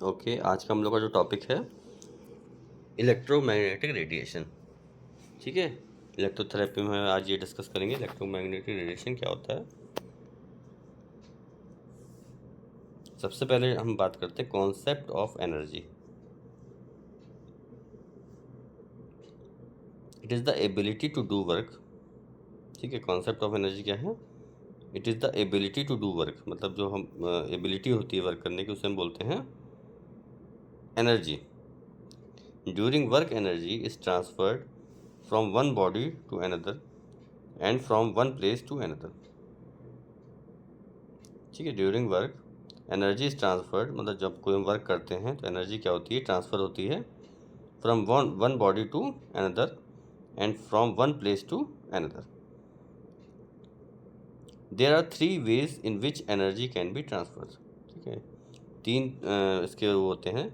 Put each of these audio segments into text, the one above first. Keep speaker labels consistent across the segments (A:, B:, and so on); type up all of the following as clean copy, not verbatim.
A: Okay, आज का हम लोग का जो टॉपिक है इलेक्ट्रोमैग्नेटिक रेडिएशन। ठीक है, इलेक्ट्रोथेरेपी में आज ये डिस्कस करेंगे इलेक्ट्रोमैग्नेटिक रेडिएशन क्या होता है। सबसे पहले हम बात करते हैं concept of energy. It is the ability to do work. ठीक है, कॉन्सेप्ट ऑफ एनर्जी क्या है? It is the ability to do work, मतलब जो हम एबिलिटी होती है वर्क करने की उसे हम बोलते हैं energy. During work energy is transferred from one body to another and from one place to another. ठीक है, during work energy is transferred, मतलब जब कोई हम वर्क करते हैं तो एनर्जी क्या होती है? ट्रांसफ़र होती है from one body to another and from one place to another. There are three ways in which energy can be transfer. ठीक है, तीन इसके वो होते हैं,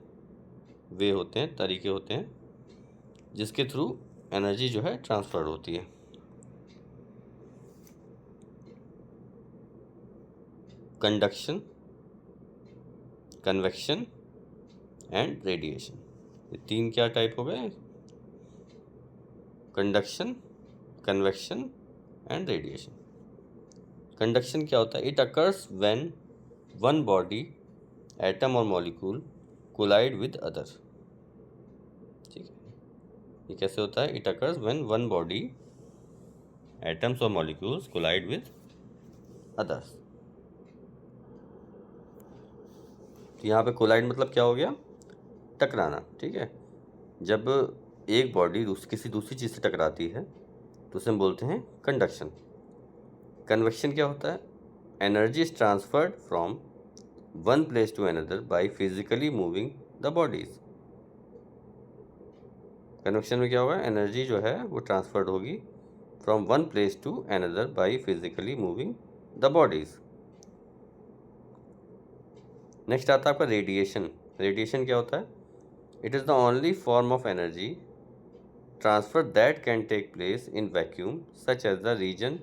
A: वे होते हैं, तरीके होते हैं जिसके थ्रू एनर्जी जो है ट्रांसफ़र होती है। Conduction, convection and radiation. ये तीन क्या टाइप हो गए? Conduction, convection and radiation. Conduction क्या होता है? It occurs when one body, atom और मॉलिक्यूल कोलाइड विद अदर। ठीक है, ये कैसे होता है? It occurs when one body, atoms और मॉलिक्यूल्स कोलाइड विद अदर्स। तो यहाँ पे कोलाइड मतलब क्या हो गया? टकराना। ठीक है, जब एक बॉडी किसी दूसरी चीज़ से टकराती है तो उसे हम बोलते हैं कंडक्शन। कन्वेक्शन क्या होता है? Energy is transferred from one place to another by physically moving the bodies. Convection में क्या होगा? एनर्जी जो है वो ट्रांसफर्ड होगी from one place to another by physically moving the bodies. Next आता है आपका रेडिएशन। रेडिएशन क्या होता है? It is the only form of energy transfer that can take place in vacuum such as the region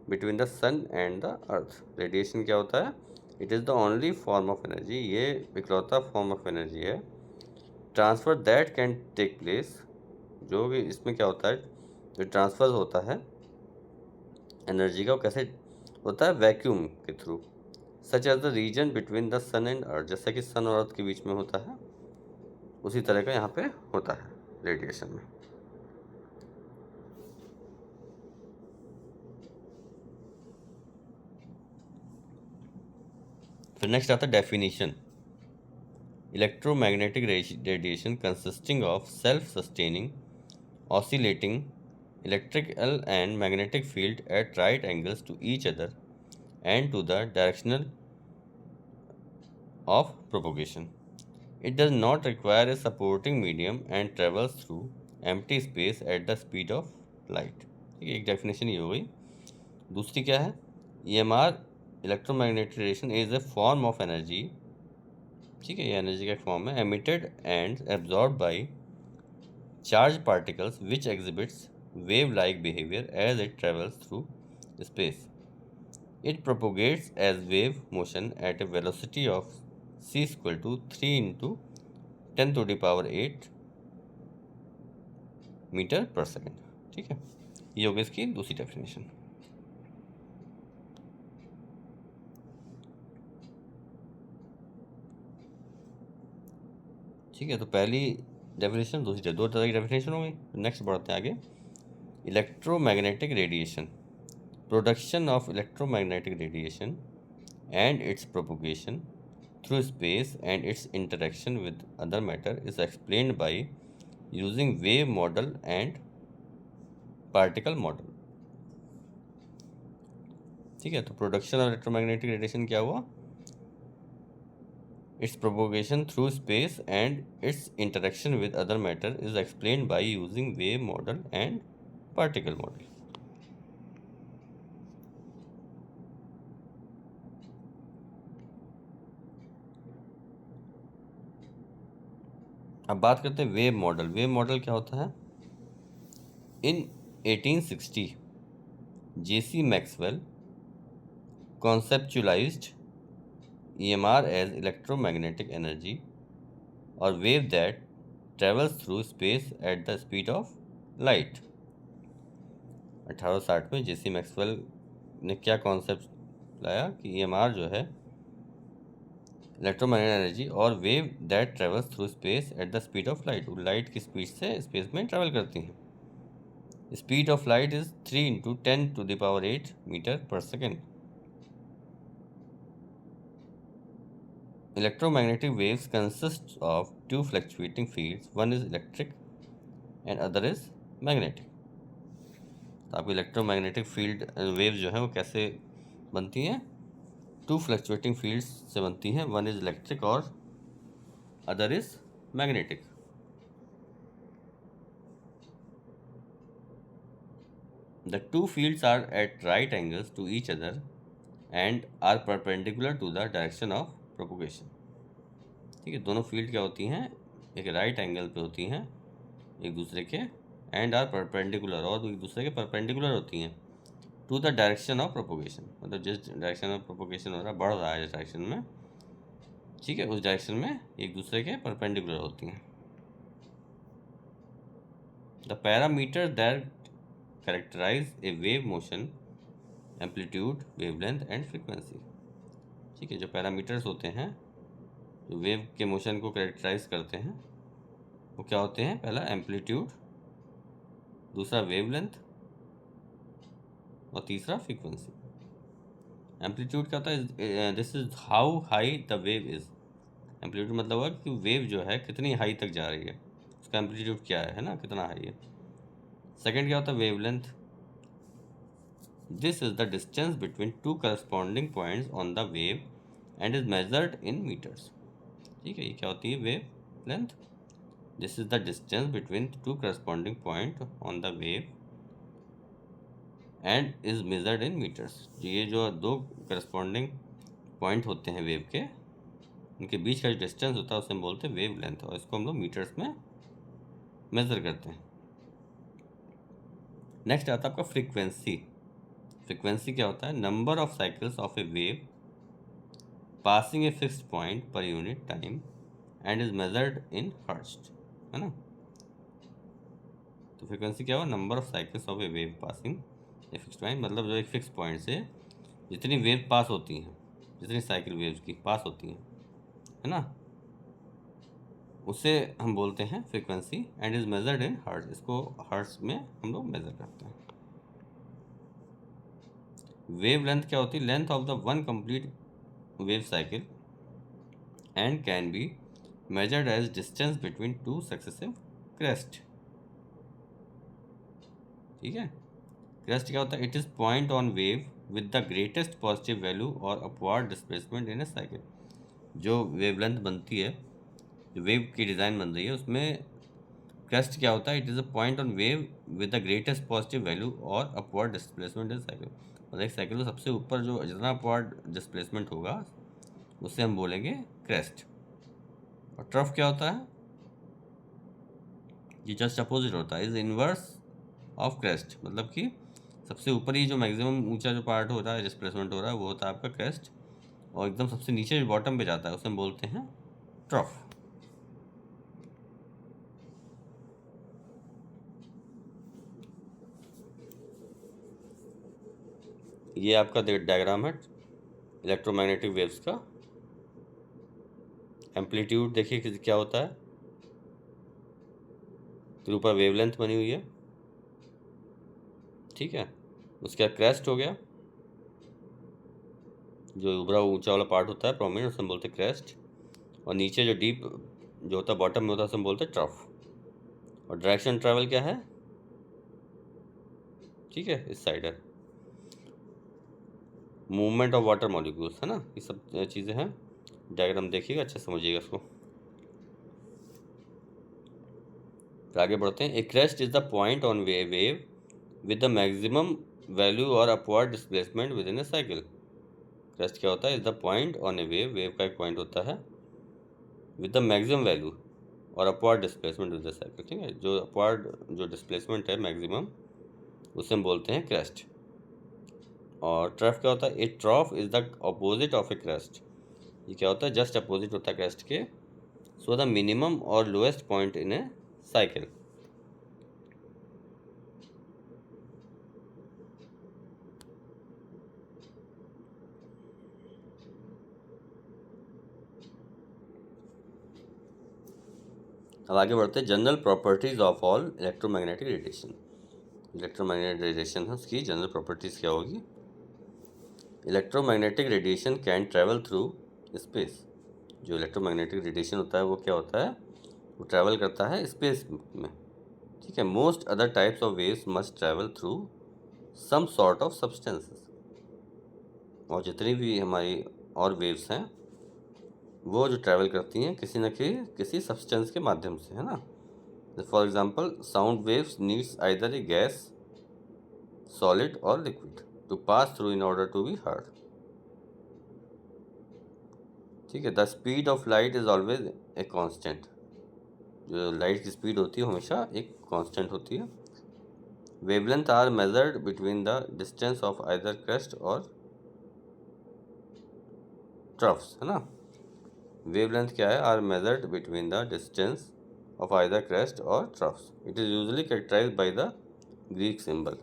A: between the sun and the earth. Radiation क्या होता है? It is the only form of energy, ये इकलौता form of energy है, transfer that can take place, जो कि इसमें क्या होता है, जो ट्रांसफ़र होता है एनर्जी का, वो कैसे होता है? वैक्यूम के through. Such as the region between the sun and earth, जैसा कि सन और अर्थ के बीच में होता है, उसी तरह का यहाँ पे होता है रेडिएशन में। फिर नेक्स्ट आता है definition. Electromagnetic radiation consisting of self-sustaining, oscillating electrical and magnetic field at right angles to each other and to the directional of propagation. It does not require a supporting medium and travels through empty space at the speed of light. ठीक है, एक definition ये हो गई। दूसरी क्या है? EMR, electromagnetic radiation is a form of energy. ठीक है, ये एनर्जी का एक फॉर्म है, emitted and absorb by charge particles which exhibits wave like behaviour as it travels through space. It propagates as wave motion at a velocity of c equal to 3 into 10⁸ metre per second. ठीक है, ये होगी इसकी दूसरी definition. ठीक है, तो पहली डेफिनेशन, दूसरी, दो तरह की डेफिनेशन होगी। नेक्स्ट बढ़ते हैं आगे। Electromagnetic radiation, production of electromagnetic radiation and its propagation through space and its interaction with other matter is explained by using wave model and particle model। ठीक है, तो प्रोडक्शन ऑफ इलेक्ट्रोमैग्नेटिक रेडिएशन क्या हुआ? its propagation through space and its interaction with other matter is explained by using wave model and particle model। अब बात करते हैं wave model. Wave model क्या होता है? इन 1860 J.C. Maxwell conceptualized EMR as electromagnetic energy और wave that travels through space at the speed of light. 1860 में जेसी Maxwell ने क्या कॉन्सेप्ट लाया कि ईएमआर जो है इलेक्ट्रोमैग्नेटिक एनर्जी और wave that travels through space at the speed of light, light की स्पीड से स्पेस में ट्रेवल करती हैं। Speed of light is 3 × 10⁸ metre per second. Electromagnetic waves consist of two fluctuating fields. One is electric and other is magnetic. तो आपकी electromagnetic field wave जो है वो कैसे बनती हैं? टू फ्लक्चुएटिंग फील्ड्स से बनती हैं। वन इज इलेक्ट्रिक और other is magnetic. The two fields are at right angles to each other and are perpendicular to the direction of propagation. ठीक है, दोनों फील्ड क्या होती हैं? एक राइट एंगल पे होती हैं एक दूसरे के, एंड आर परपेंडिकुलर, और एक दूसरे के परपेंडिकुलर होती हैं to the direction of propagation. मतलब जिस डायरेक्शन में प्रोपोगेशन हो रहा है, बढ़ रहा है जिस डायरेक्शन में, ठीक है, उस डायरेक्शन में एक दूसरे के परपेंडिकुलर होती हैं। The parameter that characterize a wave motion, amplitude, wavelength and frequency. ठीक है, जो पैरामीटर्स होते हैं जो वेव के मोशन को कैरेक्टराइज करते हैं वो क्या होते हैं? पहला एम्पलीट्यूड, दूसरा वेवलेंथ और तीसरा फ्रीक्वेंसी। एम्पलीट्यूड क्या होता है? This is how high the wave is. Amplitude मतलब हुआ कि वेव जो है कितनी हाई तक जा रही है, उसका एम्पलीट्यूड क्या है ना, कितना हाई है। सेकंड क्या होता है? Wavelength. This is the distance between two corresponding points on the wave and is measured in metres. ठीक है, ये क्या होती है? Wave length. This is the distance between two corresponding point on the wave and is measured in metres. ये जो दो corresponding point होते हैं वेव के, उनके बीच का जो डिस्टेंस होता है उसे हम बोलते हैं वेव लेंथ, और इसको हम लोग मीटर्स में मेज़र करते हैं। नेक्स्ट आता है आपका फ्रीक्वेंसी। फ्रीक्वेंसी क्या होता है? Number of cycles of a wave passing a fixed point per unit time and is measured in hertz, है ना। तो फ्रीक्वेंसी क्या हुआ? Number of cycles of a wave passing a fixed point, मतलब जो एक फिक्स पॉइंट से जितनी वेव पास होती हैं, जितनी साइकिल वेव्स की पास होती हैं, है ना, उसे हम बोलते हैं frequency and is measured in hertz. इसको हर्ट्ज में हम लोग मेजर करते हैं। वेव लेंथ क्या होती है? Length of the one complete wave cycle and can be measured as distance between two successive crest. ठीक है, क्रेस्ट क्या होता है? It is point on wave with the greatest positive value और upward displacement in a cycle. जो wavelength बनती है, जो वेव की डिज़ाइन बन रही है, उसमें क्रेस्ट क्या होता है? It is a point on wave with the greatest positive value और अपवर्ड डिस्प्लेसमेंट इन साइकिल। मतलब एक साइकिल में सबसे ऊपर जो जितना अपवर्ड डिस्प्लेसमेंट होगा उसे हम बोलेंगे क्रेस्ट। और ट्रफ क्या होता है? ये जस्ट अपोजिट होता है, इज इनवर्स ऑफ क्रेस्ट। मतलब कि सबसे ऊपर ही जो मैक्सिमम ऊंचा जो पार्ट हो रहा है, डिस्प्लेसमेंट हो रहा है, वो होता है आपका क्रेस्ट, और एकदम सबसे नीचे जो बॉटम पे जाता है उसे हम बोलते हैं ट्रफ। ये आपका डायग्राम है इलेक्ट्रोमैग्नेटिक वेव्स का। एम्पलीट्यूड देखिए क्या होता है, फिर ऊपर वेवलेंथ बनी हुई है, ठीक है, उसके बाद क्रेस्ट हो गया, जो उभरा ऊंचा वाला पार्ट होता है प्रोमिनेंट, उसे हम बोलते हैं क्रेस्ट, और नीचे जो डीप जो होता है बॉटम में होता है उसे हम बोलते हैं ट्रफ। और डायरेक्शन ट्रैवल क्या है? ठीक है, इस साइड है। मूवमेंट ऑफ वाटर मॉलिक्यूल्स, है ना, ये सब चीज़ें हैं। डायग्राम देखिएगा, अच्छे समझिएगा इसको। तो आगे बढ़ते हैं। A crest is the point on wave with the maximum value और upward displacement within a cycle. Crest क्या होता है? Is the point on a wave का एक पॉइंट होता है विद द मैक्सिमम वैल्यू और upward displacement with the cycle. ठीक है, जो अपवर्ड जो डिस्प्लेसमेंट है मैक्सिमम, उसे हम बोलते हैं क्रेस्ट। और ट्रफ क्या होता है? A trough is the opposite of a crest. ये क्या होता है? जस्ट अपोजिट होता है क्रेस्ट के। So the minimum or lowest point in a cycle. अब आगे बढ़ते हैं general properties of all electromagnetic radiation. Electromagnetic radiation है, उसकी जनरल प्रॉपर्टीज क्या होगी? Electromagnetic radiation can travel through space. जो इलेक्ट्रोमैग्नेटिक रेडिएशन होता है वो क्या होता है? वो ट्रैवल करता है स्पेस में, ठीक है। Most other types of waves must travel through some sort of substances. और जितनी भी हमारी और वेव्स हैं वो जो ट्रैवल करती हैं किसी न किसी सब्सटेंस के माध्यम से, है ना। For example sound waves needs either a gas, solid और liquid to pass through in order to be heard, ठीक है। The speed of light is always a constant. जो लाइट की स्पीड होती है हमेशा एक कांस्टेंट होती है। Wavelength are measured between the distance of either crest और ट्रफ्स, है ना। वेवलेंथ क्या है? Are measured between the distance of either crest or troughs. It is usually characterized by the Greek symbol.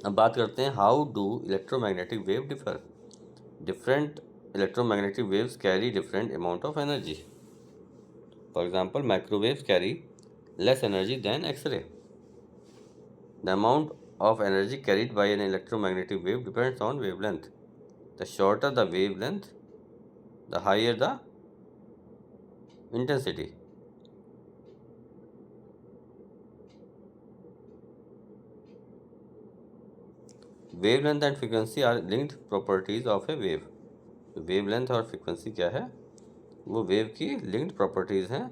A: अब बात करते हैं how do electromagnetic wave differ. Different electromagnetic waves carry different amount of energy. For example microwaves carry less energy than X ray. The amount of energy carried by an electromagnetic wave depends on wavelength. The shorter the wavelength, the higher the intensity. Wavelength and frequency are linked properties of a wave. Wavelength और frequency क्या है? वो wave की linked properties हैं।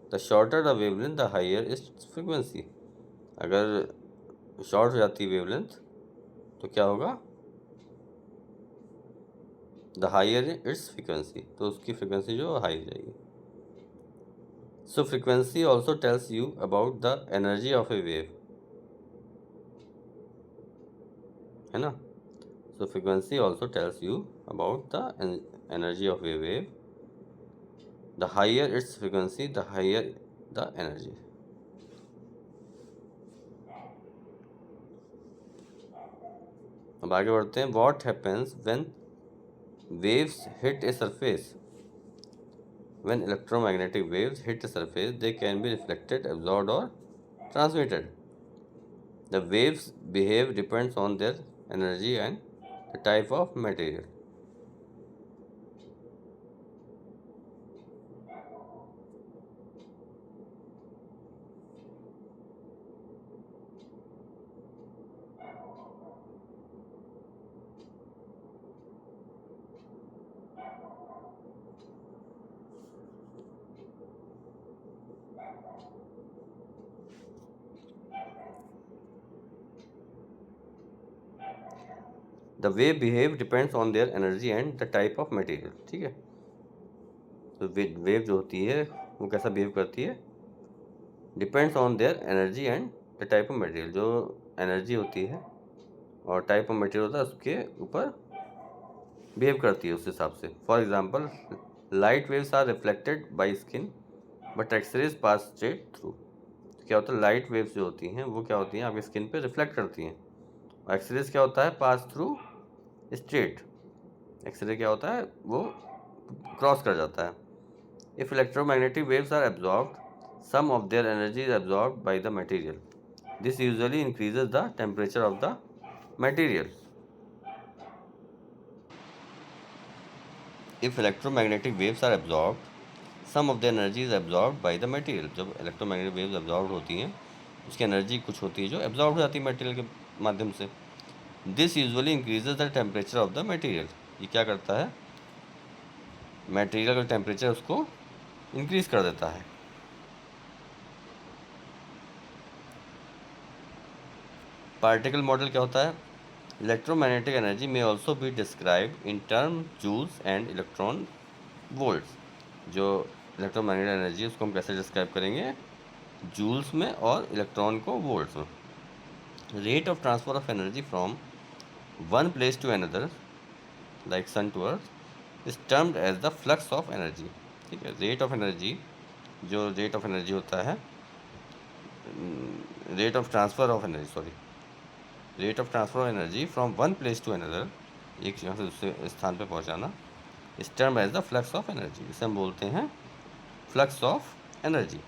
A: The shorter the wavelength, the higher its frequency. अगर short हो जाती है wavelength तो क्या होगा? द हायर इट्स फ्रिक्वेंसी, तो उसकी फ्रिक्वेंसी जो हाई जाएगी। So frequency also tells you about the energy of a wave, है ना। So frequency also tells you about the energy of a wave. The higher its frequency, the higher the energy. अब आगे बढ़ते हैं। What happens when waves hit a surface? When electromagnetic waves hit a surface, they can be reflected, absorbed or transmitted. The waves behave depends on their energy and the type of material. The way behave depends on their energy and the type of material, ठीक है। तो wave जो होती है वो कैसा behave करती है? Depends on their energy and the type of material. जो एनर्जी होती है और टाइप ऑफ मटेरियल होता है उसके ऊपर बिहेव करती है उस हिसाब से। For example light waves are reflected by skin but X rays pass straight through. क्या होता है? लाइट वेव्स जो होती हैं वो क्या होती हैं? आपकी स्किन पे रिफ्लेक्ट करती हैं। और एक्सरेज क्या होता है? Pass through straight. एक्सरे क्या होता है? वो क्रॉस कर जाता है। If electromagnetic waves are absorbed, some of their energy is absorbed by the material. This usually increases the temperature of the material. If electromagnetic waves are absorbed, some of the energy is absorbed by the material. जब electromagnetic waves absorb होती हैं उसकी energy कुछ होती है जो absorb हो जाती है मटेरियल के माध्यम से। This usually increases the temperature of the material. ये क्या करता है? मटेरियल का टेम्परेचर उसको इंक्रीज कर देता है। पार्टिकल मॉडल क्या होता है? Electromagnetic energy may also be describe in term joules and electron volts. जो इलेक्ट्रोमैग्नेटिक एनर्जी उसको हम कैसे डिस्क्राइब करेंगे? जूल्स में और इलेक्ट्रॉन को वोल्ट्स में। Rate of transfer of energy from one place to another like sun to earth is termed as the flux of energy। ठीक है, रेट ऑफ एनर्जी, जो रेट ऑफ एनर्जी होता है, rate of transfer of energy, sorry, rate of transfer of energy from one place to another, एक जगह से दूसरे स्थान पर पहुंचाना, is term as the flux of energy. इसे हम बोलते हैं flux of energy.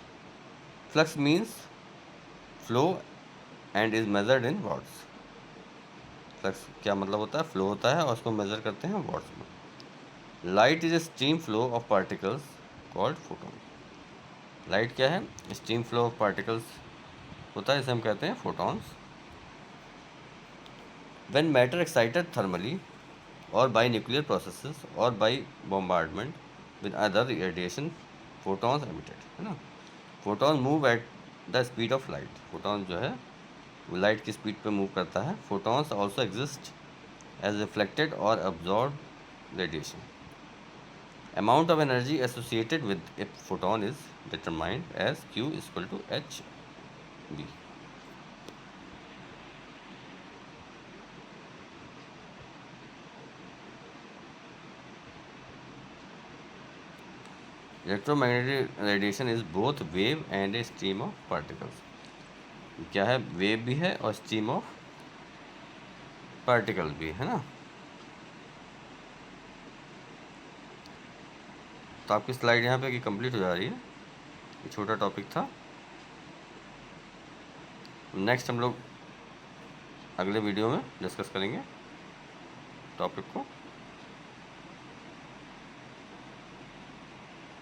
A: Flux means flow and is measured in watts. Flux क्या मतलब होता है? फ्लो होता है और उसको मेजर करते हैं वॉट्स में। Light is a stream flow of particles called photon. Light क्या है? स्ट्रीम फ्लो ऑफ पार्टिकल्स होता है, इसे हम कहते हैं photons. When matter excited thermally or by nuclear processes or by bombardment with other radiation, photons emitted, है ना। photons move at the speed of light। photon जो है वो लाइट की स्पीड पे मूव करता है। photons also exist as reflected or absorbed radiation। amount of energy associated with a photon is determined as q equal to h b। Electromagnetic radiation is both wave and a stream of particles. क्या है? Wave भी है और stream of particle भी है ना। तो आपकी स्लाइड यहाँ पे कंप्लीट हो जा रही है। ये छोटा टॉपिक था। नेक्स्ट हम लोग अगले वीडियो में डिस्कस करेंगे टॉपिक को।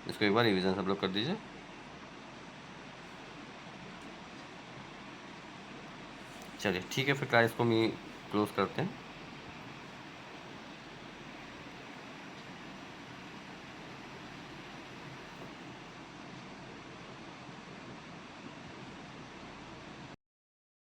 A: इसको एक बार रिवीजन सब लोग कर दीजिए। चलिए ठीक है, फिर क्लास को हम क्लोज करते हैं।